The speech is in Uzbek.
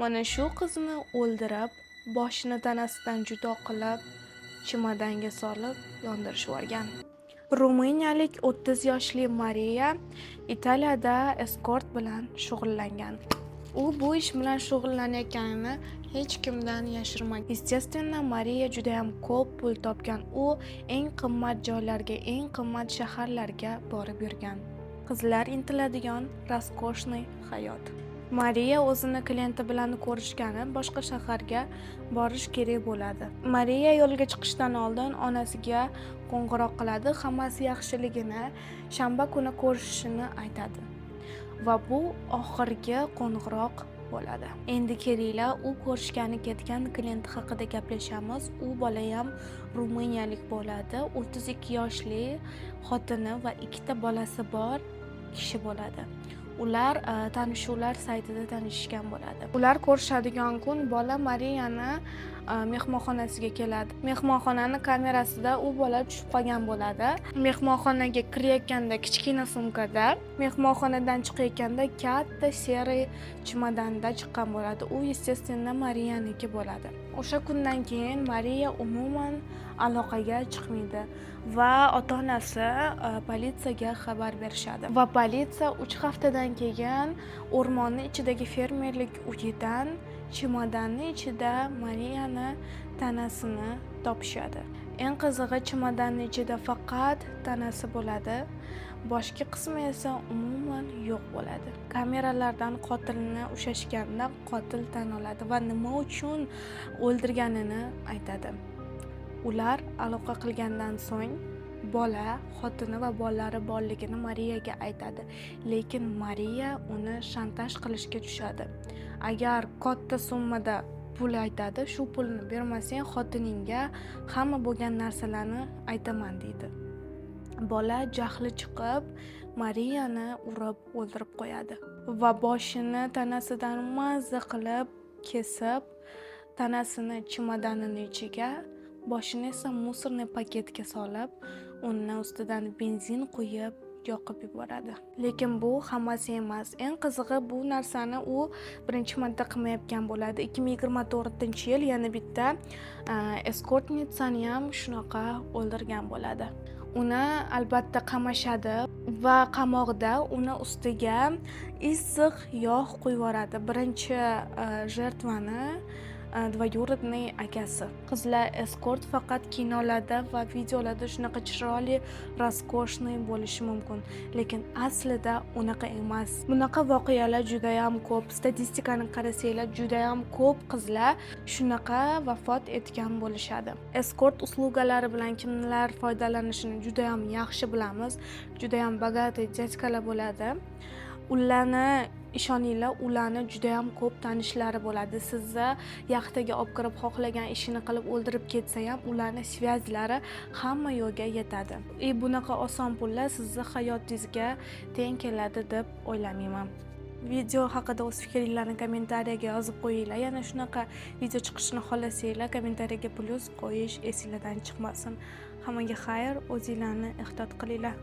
Mana shu qizni o'ldirib, boshini tanasidan judo qilib, chemadanga solib yondirib yuborgan. Ruminiyalik 30 yoshli Mariya Italiyada eskort bilan shug'ullangan. U bu ish bilan shug'ullanayotganini hech kimdan yashirmagan. Естественно, Mariya juda ham ko'p pul topgan. U eng qimmat joylarga, eng qimmat shaharlarga borib yurgan. Qizlar intiladigan raskoshniy hayot. Mariya o'zini klienti bilan ko'rishgani boshqa shaharga borish kerak bo'ladi. Mariya yo'lga chiqishdan oldin onasiga qo'ng'iroq qiladi, hammasi yaxshiligini, shanba kuni ko'rishishini aytadi. Va bu oxirgi qo'ng'iroq bo'ladi. Endi kelinglar, u ko'rishgani ketgan klienti haqida gaplashamiz. U bola ham ruminiyalik bo'ladi. 32 yoshli xotini va 2 ta bolasi bor kishi bo'ladi. Ular tanishuvlar saytida tanishgan bo'ladi. Ular ko'rishadigan kun bola Mariyani mehmonxonasiga keladi. Mehmonxonani kamerasida u bola tushib qolgan bo'ladi. Mehmonxonaga kirayotganda kichkina sumkada, mehmonxonadan chiqayotganda katta seri chemadanda chiqqan bo'ladi. U естественно Mariyaniki bo'ladi. O'sha kundan keyin Mariya umuman aloqaga chiqmaydi va ota-onasi politsiyaga xabar berishadi. Va politsiya 3 haftadan keyin o'rmonning ichidagi fermerlik uyidan chemodanni ichida Mariyani tanasini topishadi. Eng qizig'i, chemodanning ichida faqat tanasi bo'ladi. Boshqa qismi esa umuman yo'q bo'ladi. Kameralardan qotilni ushlashganda qotil tan oladi va nima uchun o'ldirganini aytadi. Ular aloqa qilgandan so'ng bola, xotini va bolalari borligini Mariyaga aytadi. Lekin Mariya uni shantaj qilishga tushadi. Agar katta summada pul aytadi, shu pulni bermasang xotiningga hamma bo'lgan narsalarni aytaman deydi. Bola jahli chiqib Mariyani urib o'ldirib qo'yadi va boshini tanasidan mazza qilib kesib, tanasini chemadanining ichiga, boshini esa musorniy paketga solib, undan ustidan benzin quyib yoqib yuboradi. Lekin bu hammasi emas. Eng qizig'i, bu narsani u birinchi marta qilmayotgan bo'ladi. 2024-yil yana bitta eskortnitsani ham shunaqa o'ldirgan bo'ladi. Uni albatta qamashadi va qamoqda uni ustiga issiq yog' quyib yuboradi. Birinchi jертвani dvoyurodniy akasi. Qizlar eskort faqat kinolarda va videolarda shunaqa chiroyli, raskoshniy bo'lishi mumkin, lekin aslida unaqa emas. Bunaqa voqealar juda ham ko'p. Statistikani qarasanglar, juda ham ko'p qizlar shunaqa vafot etgan bo'lishadi. Eskort uslugalari bilan kimlar foydalanishini juda ham yaxshi bilamiz. Juda ham bogatay dadkalar bo'ladi. Ularni ishoninglar, ularni juda ham ko'p tanishlari bo'ladi. Sizni yaxtaga olib kirib xohlagan ishini qilib o'ldirib ketsa ham, ularning svyazlari hamma yo'lga yetadi. Bunaqa oson pullar sizni hayotingizga teng keladi deb o'ylamayman. Video haqida o'z fikringizni kommentariyaga yozib qo'yinglar. Yana shunaqa video chiqishini xohlasanglar, kommentariyaga plyus qo'yish esingizdan chiqmasin. Hammaga xayr, o'zingizlarni ehtiyot qilinglar.